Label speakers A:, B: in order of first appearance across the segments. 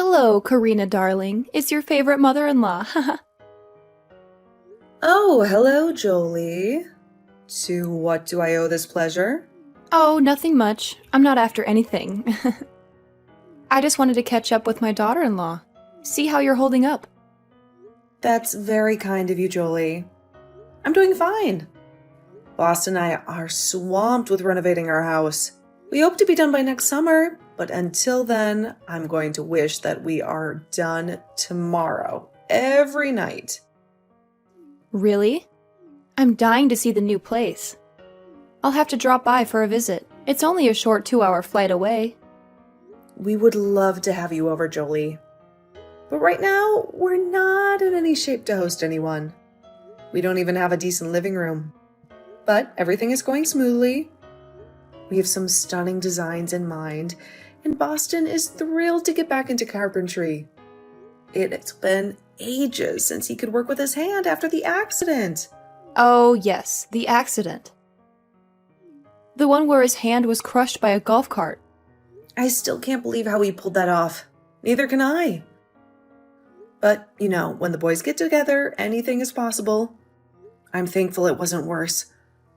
A: Hello, Karina darling. Is your favorite mother-in-law?
B: Oh, hello, Jolie. To what do I owe this pleasure?
A: Oh, nothing much. I'm not after anything. I just wanted to catch up with my daughter-in-law. See how you're holding up.
B: That's very kind of you, Jolie. I'm doing fine. Boston and I are swamped with renovating our house. We hope to be done by next summer, but until then, I'm going to wish that we are done tomorrow, every night.
A: Really? I'm dying to see the new place. I'll have to drop by for a visit. It's only a short 2-hour flight away.
B: We would love to have you over, Jolie. But right now, we're not in any shape to host anyone. We don't even have a decent living room. But everything is going smoothly. We have some stunning designs in mind, and Boston is thrilled to get back into carpentry. It's been ages since he could work with his hand after the accident.
A: Oh, yes, the accident. The one where his hand was crushed by a golf cart.
B: I still can't believe how he pulled that off. Neither can I. But, when the boys get together, anything is possible. I'm thankful it wasn't worse,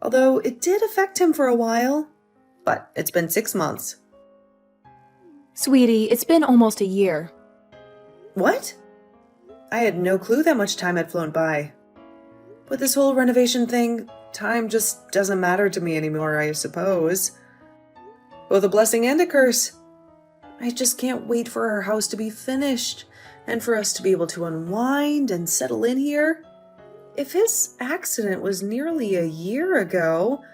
B: although it did affect him for a while. But it's been 6 months.
A: Sweetie, it's been almost a year.
B: What? I had no clue that much time had flown by. With this whole renovation thing, time just doesn't matter to me anymore, I suppose. Both a blessing and a curse. I just can't wait for our house to be finished and for us to be able to unwind and settle in here. If his accident was nearly a year ago,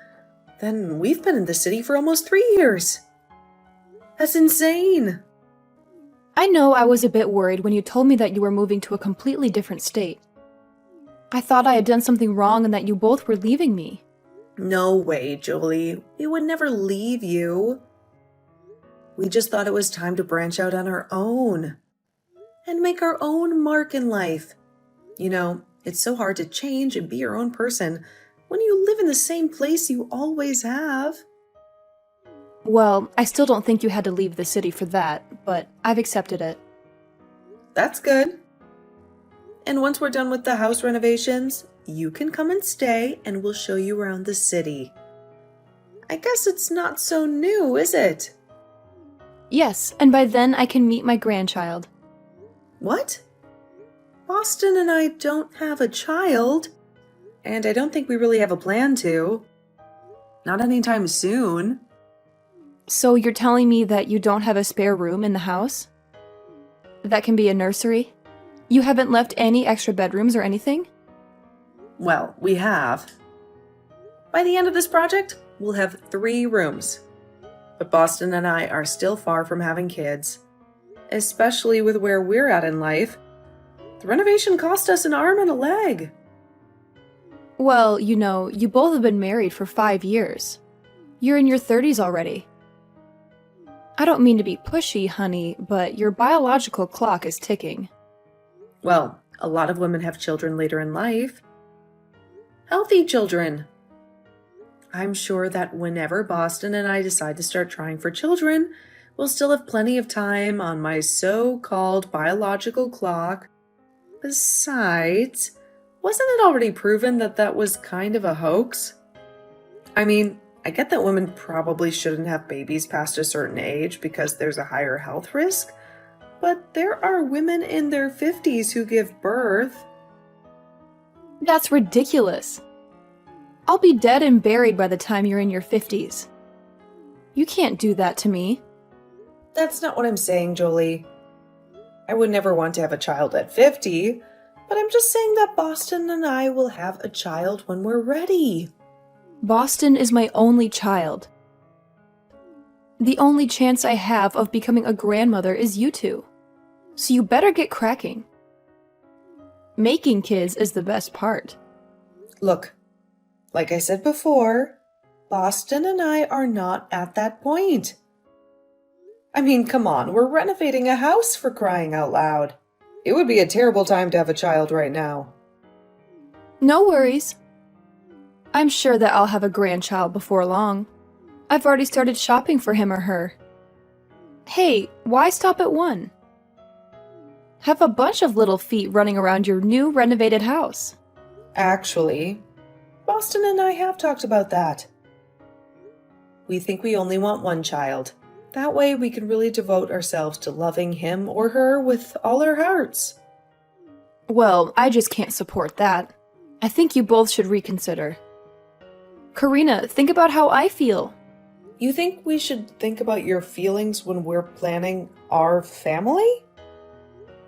B: then we've been in the city for almost 3 years. That's insane.
A: I know I was a bit worried when you told me that you were moving to a completely different state. I thought I had done something wrong and that you both were leaving me.
B: No way, Jolie. We would never leave you. We just thought it was time to branch out on our own and make our own mark in life. It's so hard to change and be your own person when you live in the same place you always have.
A: Well, I still don't think you had to leave the city for that, but I've accepted it.
B: That's good. And once we're done with the house renovations, you can come and stay and we'll show you around the city. I guess it's not so new, is it?
A: Yes, and by then I can meet my grandchild.
B: What? Boston and I don't have a child, and I don't think we really have a plan to. Not anytime soon.
A: So you're telling me that you don't have a spare room in the house? That can be a nursery? You haven't left any extra bedrooms or anything?
B: Well, we have. By the end of this project, we'll have 3 rooms. But Boston and I are still far from having kids, especially with where we're at in life. The renovation cost us an arm and a leg.
A: Well, you both have been married for 5 years. You're in your 30s already. I don't mean to be pushy, honey, but your biological clock is ticking.
B: Well, a lot of women have children later in life. Healthy children. I'm sure that whenever Boston and I decide to start trying for children, we'll still have plenty of time on my so-called biological clock. Besides, wasn't it already proven that that was kind of a hoax? I mean, I get that women probably shouldn't have babies past a certain age because there's a higher health risk, but there are women in their 50s who give birth.
A: That's ridiculous. I'll be dead and buried by the time you're in your 50s. You can't do that to me.
B: That's not what I'm saying, Jolie. I would never want to have a child at 50, but I'm just saying that Boston and I will have a child when we're ready.
A: Boston is my only child. The only chance I have of becoming a grandmother is you two. So you better get cracking. Making kids is the best part.
B: Look, like I said before, Boston and I are not at that point. I mean, come on, we're renovating a house for crying out loud. It would be a terrible time to have a child right now.
A: No worries. I'm sure that I'll have a grandchild before long. I've already started shopping for him or her. Hey, why stop at 1? Have a bunch of little feet running around your new renovated house.
B: Actually, Boston and I have talked about that. We think we only want one child. That way we can really devote ourselves to loving him or her with all our hearts.
A: Well, I just can't support that. I think you both should reconsider. Karina, think about how I feel.
B: You think we should think about your feelings when we're planning our family?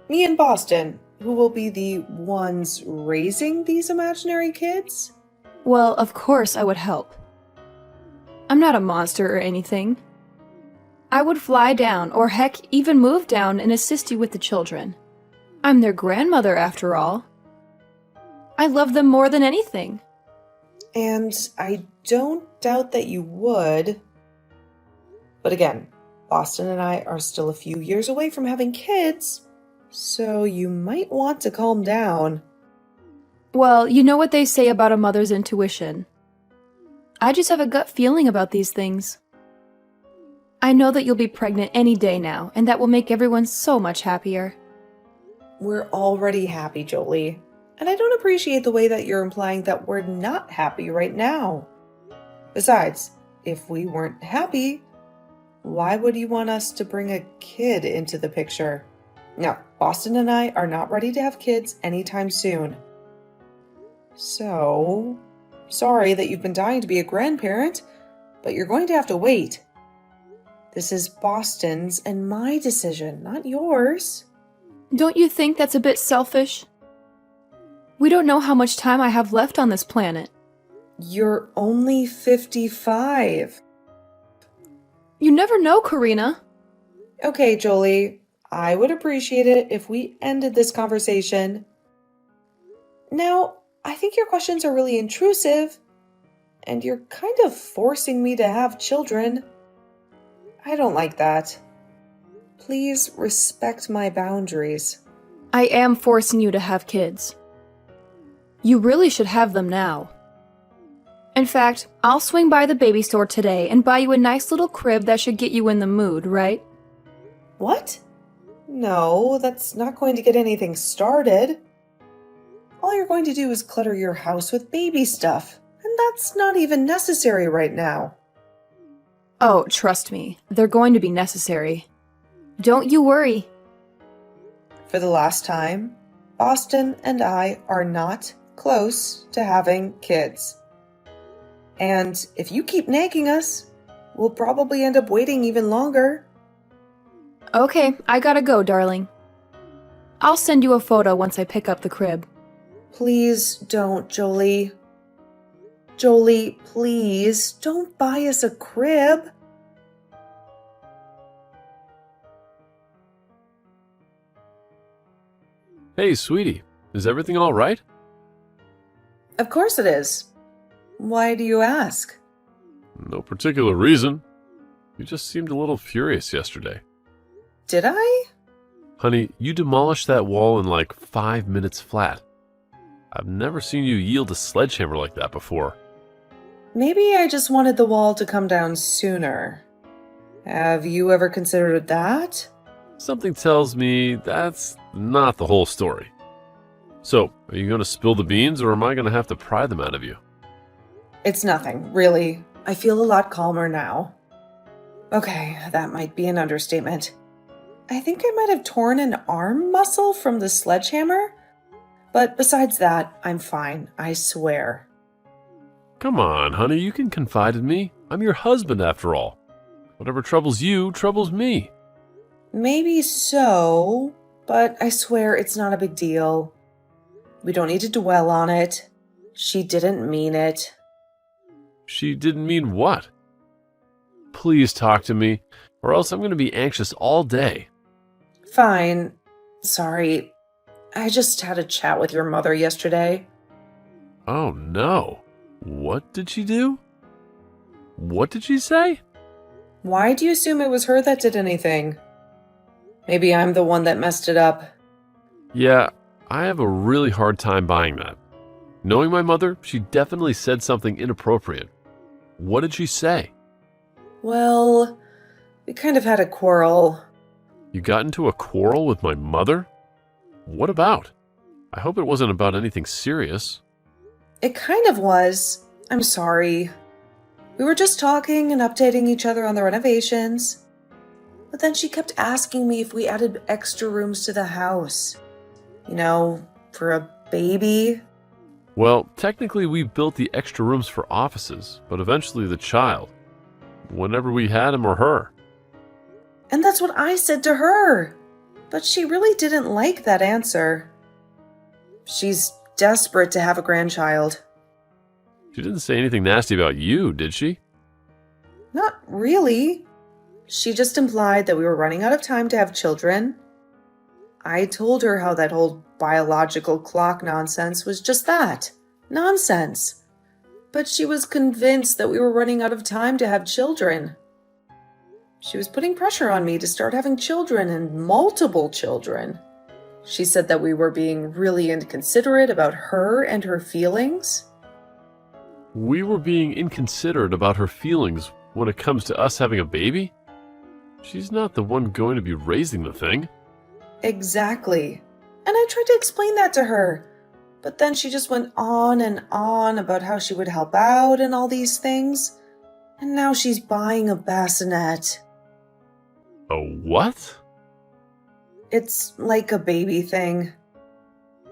B: Me and Boston, who will be the ones raising these imaginary kids?
A: Well, of course I would help. I'm not a monster or anything. I would fly down, or heck, even move down and assist you with the children. I'm their grandmother, after all. I love them more than anything.
B: And I don't doubt that you would. But again, Boston and I are still a few years away from having kids, so you might want to calm down.
A: Well, you know what they say about a mother's intuition. I just have a gut feeling about these things. I know that you'll be pregnant any day now, and that will make everyone so much happier.
B: We're already happy, Jolie. And I don't appreciate the way that you're implying that we're not happy right now. Besides, if we weren't happy, why would you want us to bring a kid into the picture? No, Boston and I are not ready to have kids anytime soon. So, sorry that you've been dying to be a grandparent, but you're going to have to wait. This is Boston's and my decision, not yours.
A: Don't you think that's a bit selfish? We don't know how much time I have left on this planet.
B: You're only 55.
A: You never know, Karina.
B: Okay, Jolie, I would appreciate it if we ended this conversation. Now, I think your questions are really intrusive, and you're kind of forcing me to have children. I don't like that. Please respect my boundaries.
A: I am forcing you to have kids. You really should have them now. In fact, I'll swing by the baby store today and buy you a nice little crib that should get you in the mood, right?
B: What? No, that's not going to get anything started. All you're going to do is clutter your house with baby stuff, and that's not even necessary right now.
A: Oh, trust me, they're going to be necessary. Don't you worry.
B: For the last time, Boston and I are not close to having kids. And if you keep nagging us, we'll probably end up waiting even longer.
A: Okay, I gotta go, darling. I'll send you a photo once I pick up the crib.
B: Please don't, Jolie. Jolie, please don't buy us a crib.
C: Hey, sweetie, is everything all right?
B: Of course it is. Why do you ask?
C: No particular reason. You just seemed a little furious yesterday.
B: Did I?
C: Honey, you demolished that wall in like 5 minutes flat. I've never seen you yield a sledgehammer like that before.
B: Maybe I just wanted the wall to come down sooner. Have you ever considered that?
C: Something tells me that's not the whole story. So, are you going to spill the beans, or am I going to have to pry them out of you?
B: It's nothing, really. I feel a lot calmer now. Okay, that might be an understatement. I think I might have torn an arm muscle from the sledgehammer. But besides that, I'm fine, I swear.
C: Come on, honey, you can confide in me. I'm your husband, after all. Whatever troubles you, troubles me.
B: Maybe so, but I swear it's not a big deal. We don't need to dwell on it. She didn't mean it.
C: She didn't mean what? Please talk to me, or else I'm going to be anxious all day.
B: Fine. Sorry. I just had a chat with your mother yesterday.
C: Oh no. What did she do? What did she say?
B: Why do you assume it was her that did anything? Maybe I'm the one that messed it up.
C: Yeah, I have a really hard time buying that. Knowing my mother, she definitely said something inappropriate. What did she say?
B: Well, we kind of had a quarrel.
C: You got into a quarrel with my mother? What about? I hope it wasn't about anything serious.
B: It kind of was. I'm sorry. We were just talking and updating each other on the renovations. But then she kept asking me if we added extra rooms to the house. You know, for a baby.
C: Well, technically we built the extra rooms for offices, but eventually the child. Whenever we had him or her.
B: And that's what I said to her. But she really didn't like that answer. She's desperate to have a grandchild.
C: She didn't say anything nasty about you, did she?
B: Not really. She just implied that we were running out of time to have children. I told her how that whole biological clock nonsense was just that. Nonsense. But she was convinced that we were running out of time to have children. She was putting pressure on me to start having children and multiple children. She said that we were being really inconsiderate about her and her feelings.
C: We were being inconsiderate about her feelings when it comes to us having a baby? She's not the one going to be raising the thing.
B: Exactly. And I tried to explain that to her. But then she just went on and on about how she would help out and all these things. And now she's buying a bassinet.
C: A what?
B: It's like a baby thing.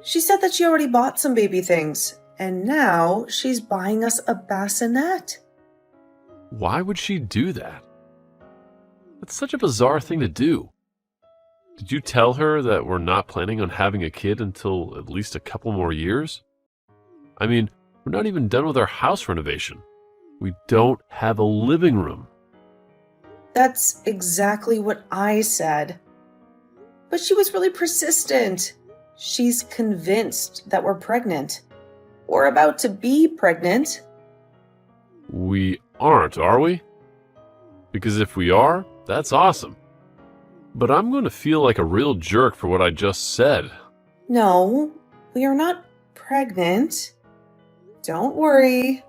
B: She said that she already bought some baby things. And now she's buying us a bassinet.
C: Why would she do that? That's such a bizarre thing to do. Did you tell her that we're not planning on having a kid until at least a couple more years? I mean, we're not even done with our house renovation. We don't have a living room.
B: That's exactly what I said. But she was really persistent. She's convinced that we're pregnant. Or about to be pregnant.
C: We aren't, are we? Because if we are, that's awesome. But I'm going to feel like a real jerk for what I just said.
B: No, we are not pregnant. Don't worry.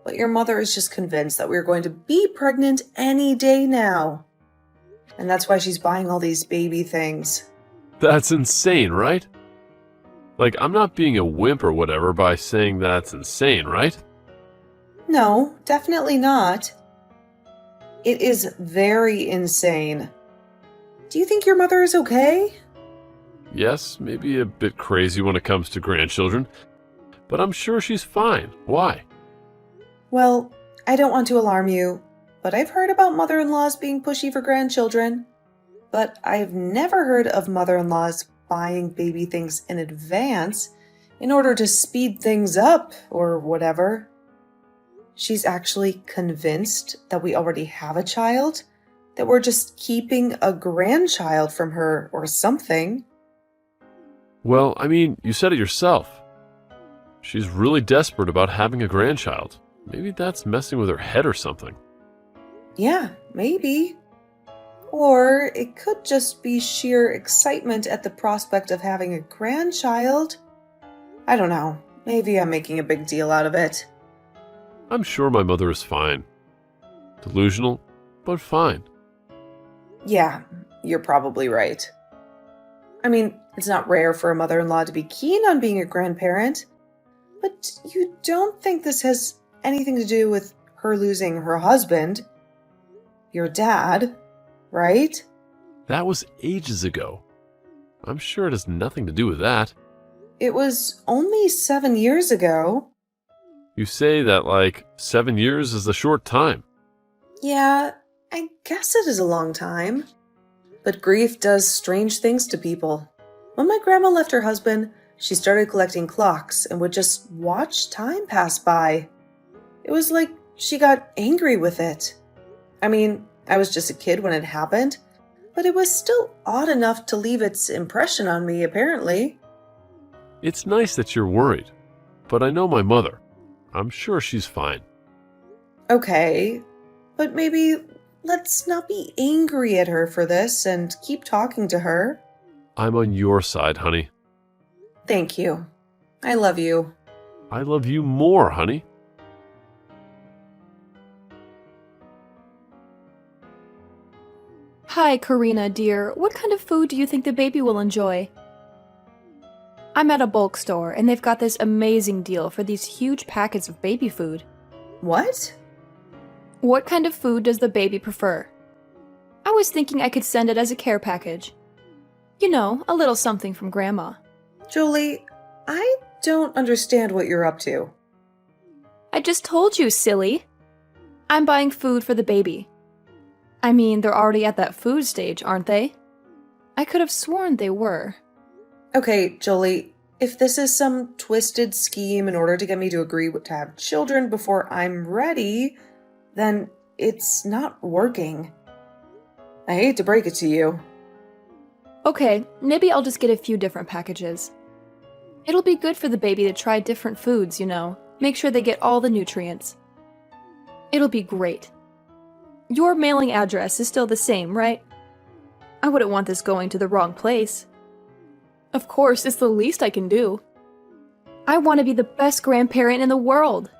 B: But your mother is just convinced that we're going to be pregnant any day now. And that's why she's buying all these baby things.
C: That's insane, right? Like, I'm not being a wimp or whatever by saying that's insane, right?
B: No, definitely not. It is very insane. Do you think your mother is okay?
C: Yes, maybe a bit crazy when it comes to grandchildren, but I'm sure she's fine. Why?
B: Well, I don't want to alarm you, but I've heard about mother-in-laws being pushy for grandchildren. But I've never heard of mother-in-laws buying baby things in advance in order to speed things up or whatever. She's actually convinced that we already have a child, that we're just keeping a grandchild from her or something.
C: Well, I mean, you said it yourself. She's really desperate about having a grandchild. Maybe that's messing with her head or something.
B: Yeah, maybe. Or it could just be sheer excitement at the prospect of having a grandchild. I don't know. Maybe I'm making a big deal out of it.
C: I'm sure my mother is fine. Delusional, but fine.
B: Yeah, you're probably right. I mean, it's not rare for a mother-in-law to be keen on being a grandparent, but you don't think this has anything to do with her losing her husband, your dad, right?
C: That was ages ago. I'm sure it has nothing to do with that.
B: It was only 7 years ago.
C: You say that like 7 years is a short time.
B: Yeah, I guess it is a long time. But grief does strange things to people. When my grandma left her husband, she started collecting clocks and would just watch time pass by. It was like she got angry with it. I mean, I was just a kid when it happened, but it was still odd enough to leave its impression on me, apparently.
C: It's nice that you're worried, but I know my mother. I'm sure she's fine.
B: Okay, but maybe let's not be angry at her for this and keep talking to her.
C: I'm on your side, honey.
B: Thank you. I love you.
C: I love you more, honey.
A: Hi, Karina, dear. What kind of food do you think the baby will enjoy? I'm at a bulk store and they've got this amazing deal for these huge packets of baby food.
B: What?
A: What kind of food does the baby prefer? I was thinking I could send it as a care package. You know, a little something from Grandma.
B: Julie, I don't understand what you're up to.
A: I just told you, silly. I'm buying food for the baby. I mean, they're already at that food stage, aren't they? I could have sworn they were.
B: Okay, Jolie, if this is some twisted scheme in order to get me to agree to have children before I'm ready, then it's not working. I hate to break it to you.
A: Okay, maybe I'll just get a few different packages. It'll be good for the baby to try different foods, you know. Make sure they get all the nutrients. It'll be great. Your mailing address is still the same, right? I wouldn't want this going to the wrong place. Of course, it's the least I can do. I want to be the best grandparent in the world.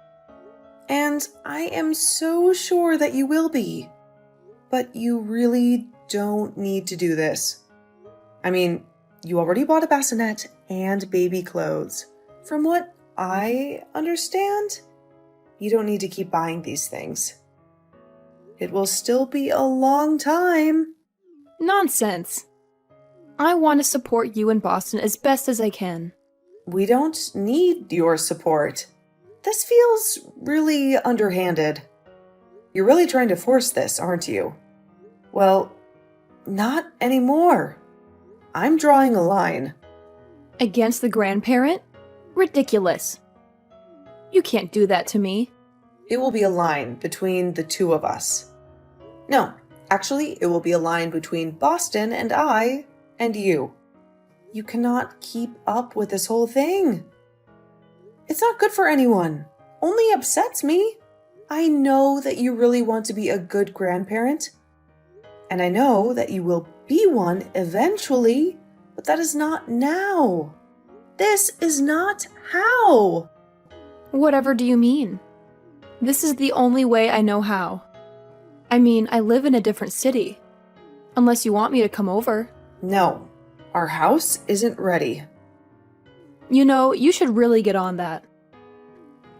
B: And I am so sure that you will be. But you really don't need to do this. I mean, you already bought a bassinet and baby clothes. From what I understand, you don't need to keep buying these things. It will still be a long time.
A: Nonsense. I want to support you in Boston as best as I can.
B: We don't need your support. This feels really underhanded. You're really trying to force this, aren't you? Well, not anymore. I'm drawing a line.
A: Against the grandparent? Ridiculous. You can't do that to me.
B: It will be a line between the two of us. No, actually, it will be a line between Boston and I and you. You cannot keep up with this whole thing. It's not good for anyone. Only upsets me. I know that you really want to be a good grandparent. And I know that you will be one eventually, but that is not now. This is not how.
A: Whatever do you mean? This is the only way I know how. I mean, I live in a different city. Unless you want me to come over.
B: No, our house isn't ready.
A: You know, you should really get on that.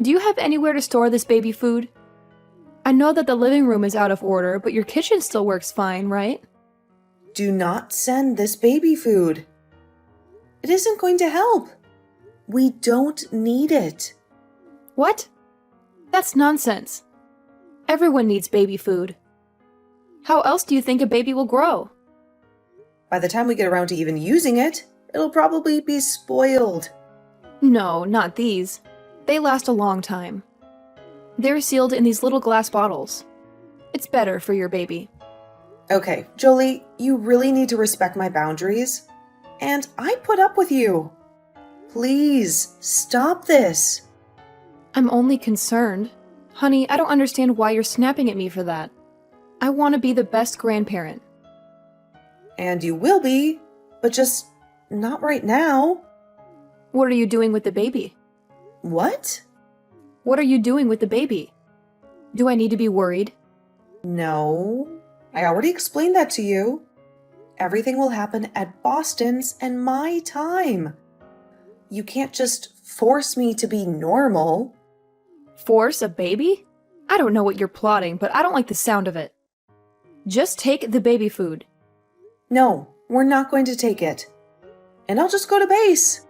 A: Do you have anywhere to store this baby food? I know that the living room is out of order, but your kitchen still works fine, right?
B: Do not send this baby food. It isn't going to help. We don't need it.
A: What? That's nonsense. Everyone needs baby food. How else do you think a baby will grow?
B: By the time we get around to even using it, it'll probably be spoiled.
A: No, not these. They last a long time. They're sealed in these little glass bottles. It's better for your baby.
B: Okay, Jolie, you really need to respect my boundaries. And I put up with you. Please, stop this.
A: I'm only concerned. Honey, I don't understand why you're snapping at me for that. I want to be the best grandparent.
B: And you will be, but just not right now.
A: What are you doing with the baby?
B: What?
A: What are you doing with the baby? Do I need to be worried?
B: No, I already explained that to you. Everything will happen at Boston's and my time. You can't just force me to be normal.
A: Force a baby? I don't know what you're plotting, but I don't like the sound of it. Just take the baby food.
B: No, we're not going to take it. And I'll just go to base.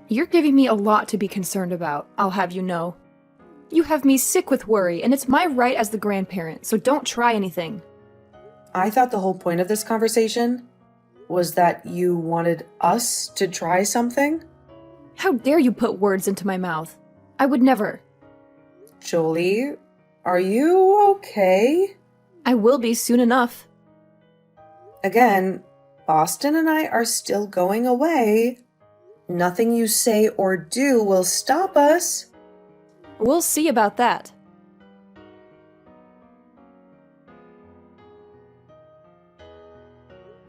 A: You're giving me a lot to be concerned about, I'll have you know. You have me sick with worry, and it's my right as the grandparent, so don't try anything.
B: I thought the whole point of this conversation was that you wanted us to try something.
A: How dare you put words into my mouth? I would never.
B: Jolie, are you okay?
A: I will be soon enough.
B: Again, Boston and I are still going away. Nothing you say or do will stop us.
A: We'll see about that.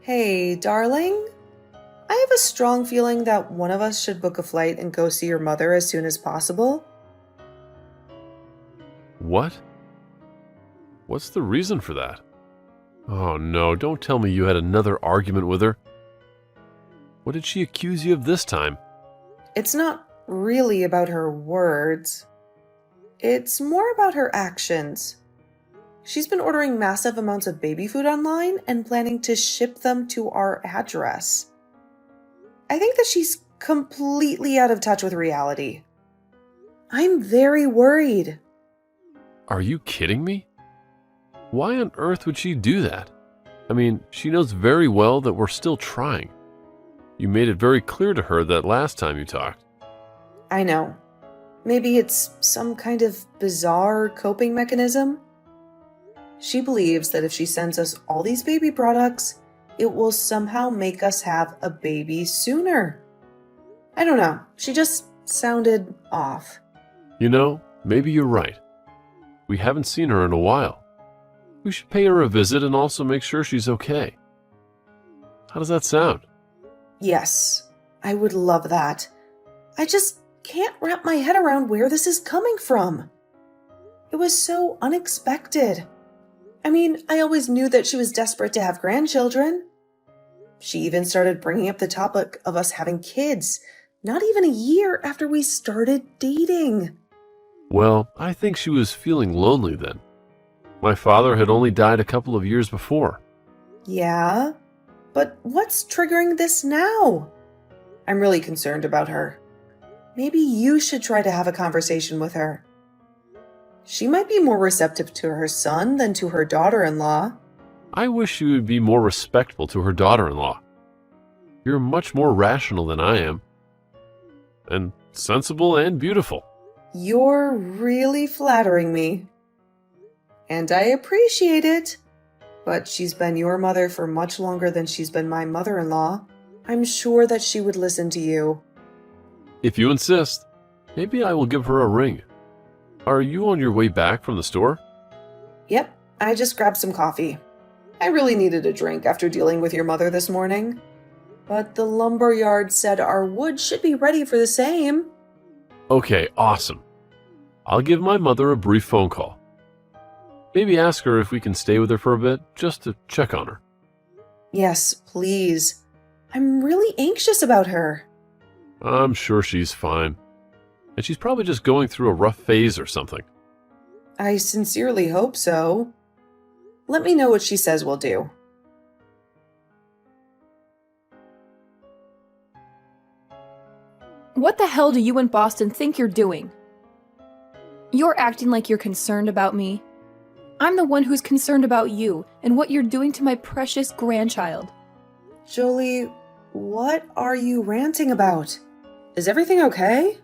B: Hey, darling. I have a strong feeling that one of us should book a flight and go see your mother as soon as possible.
C: What? What's the reason for that? Oh no, don't tell me you had another argument with her. What did she accuse you of this time?
B: It's not really about her words. It's more about her actions. She's been ordering massive amounts of baby food online and planning to ship them to our address. I think that she's completely out of touch with reality. I'm very worried.
C: Are you kidding me? Why on earth would she do that? I mean, she knows very well that we're still trying. You made it very clear to her that last time you talked.
B: I know. Maybe it's some kind of bizarre coping mechanism. She believes that if she sends us all these baby products, it will somehow make us have a baby sooner. I don't know. She just sounded off.
C: You know, maybe you're right. We haven't seen her in a while. We should pay her a visit and also make sure she's okay. How does that sound?
B: Yes, I would love that. I just can't wrap my head around where this is coming from. It was so unexpected. I mean, I always knew that she was desperate to have grandchildren. She even started bringing up the topic of us having kids, not even a year after we started dating.
C: Well, I think she was feeling lonely then. My father had only died a couple of years before.
B: Yeah, but what's triggering this now? I'm really concerned about her. Maybe you should try to have a conversation with her. She might be more receptive to her son than to her daughter-in-law.
C: I wish she would be more respectful to her daughter-in-law. You're much more rational than I am. And sensible and beautiful.
B: You're really flattering me. And I appreciate it. But she's been your mother for much longer than she's been my mother-in-law. I'm sure that she would listen to you.
C: If you insist, maybe I will give her a ring. Are you on your way back from the store?
B: Yep, I just grabbed some coffee. I really needed a drink after dealing with your mother this morning. But the lumberyard said our wood should be ready for the same.
C: Okay, awesome. I'll give my mother a brief phone call. Maybe ask her if we can stay with her for a bit, just to check on her.
B: Yes, please. I'm really anxious about her.
C: I'm sure she's fine. And she's probably just going through a rough phase or something.
B: I sincerely hope so. Let me know what she says we'll do.
A: What the hell do you and Boston think you're doing? You're acting like you're concerned about me. I'm the one who's concerned about you and what you're doing to my precious grandchild.
B: Jolie, what are you ranting about? Is everything okay?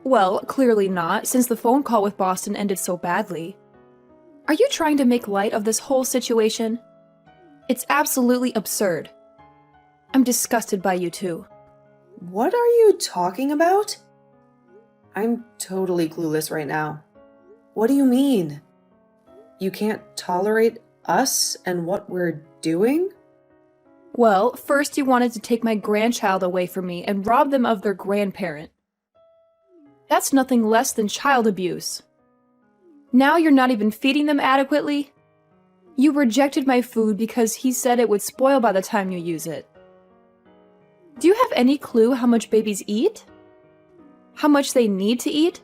A: Well, clearly not, since the phone call with Boston ended so badly. Are you trying to make light of this whole situation? It's absolutely absurd. I'm disgusted by you two.
B: What are you talking about? I'm totally clueless right now. What do you mean? You can't tolerate us and what we're doing?
A: Well, first you wanted to take my grandchild away from me and rob them of their grandparent. That's nothing less than child abuse. Now you're not even feeding them adequately? You rejected my food because he said it would spoil by the time you use it. Do you have any clue how much babies eat? How much they need to eat?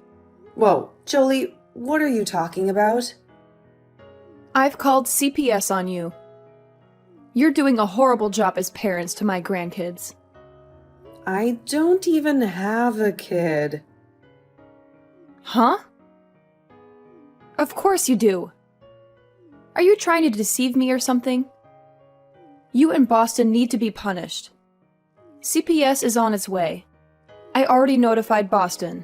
B: Whoa, Jolie, what are you talking about?
A: I've called CPS on you. You're doing a horrible job as parents to my grandkids.
B: I don't even have a kid.
A: Huh? Of course you do. Are you trying to deceive me or something? You and Boston need to be punished. CPS is on its way. I already notified Boston.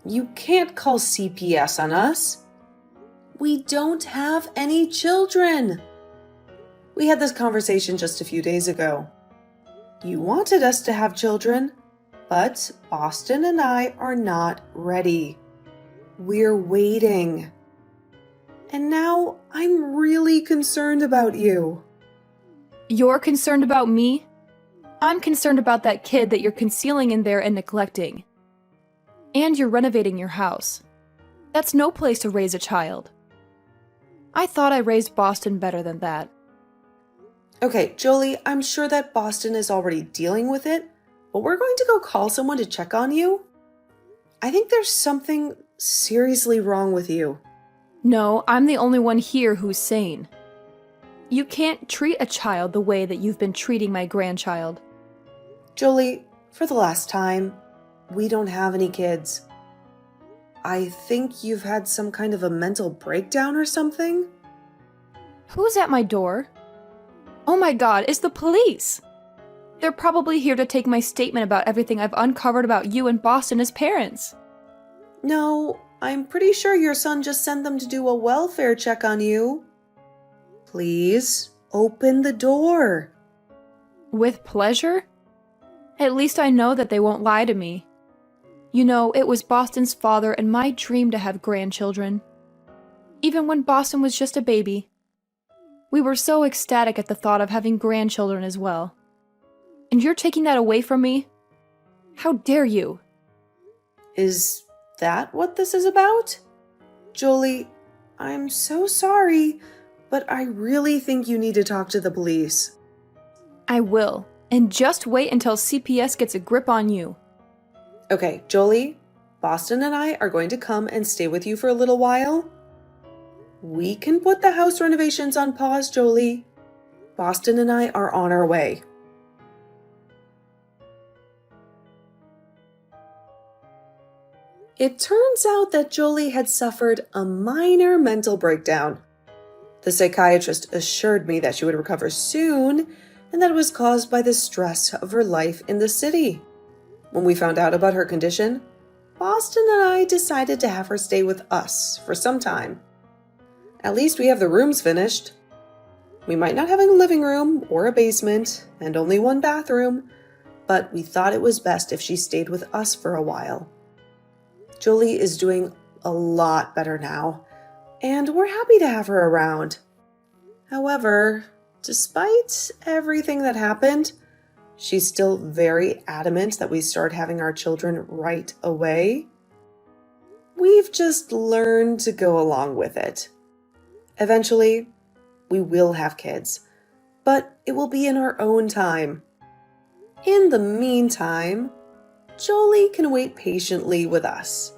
B: You can't call CPS on us. We don't have any children. We had this conversation just a few days ago. You wanted us to have children, but Boston and I are not ready. We're waiting. And now I'm really concerned about you.
A: You're concerned about me? I'm concerned about that kid that you're concealing in there and neglecting. And you're renovating your house. That's no place to raise a child. I thought I raised Boston better than that.
B: Okay, Jolie, I'm sure that Boston is already dealing with it, but we're going to go call someone to check on you. I think there's something seriously wrong with you.
A: No, I'm the only one here who's sane. You can't treat a child the way that you've been treating my grandchild.
B: Jolie, for the last time, we don't have any kids. I think you've had some kind of a mental breakdown or something.
A: Who's at my door? Oh my god, it's the police! They're probably here to take my statement about everything I've uncovered about you and Boston as parents.
B: No, I'm pretty sure your son just sent them to do a welfare check on you. Please, open the door.
A: With pleasure? At least I know that they won't lie to me. You know, it was Boston's father and my dream to have grandchildren. Even when Boston was just a baby. We were so ecstatic at the thought of having grandchildren as well. And you're taking that away from me? How dare you?
B: Is that what this is about? Jolie, I'm so sorry, but I really think you need to talk to the police.
A: I will. And just wait until CPS gets a grip on you.
B: Okay, Jolie, Boston and I are going to come and stay with you for a little while. We can put the house renovations on pause, Jolie. Boston and I are on our way. It turns out that Jolie had suffered a minor mental breakdown. The psychiatrist assured me that she would recover soon and that it was caused by the stress of her life in the city. When we found out about her condition, Boston and I decided to have her stay with us for some time. At least we have the rooms finished. We might not have a living room or a basement and only one bathroom, but we thought it was best if she stayed with us for a while. Jolie is doing a lot better now, and we're happy to have her around. However, despite everything that happened, she's still very adamant that we start having our children right away. We've just learned to go along with it. Eventually, we will have kids, but it will be in our own time. In the meantime, Jolie can wait patiently with us.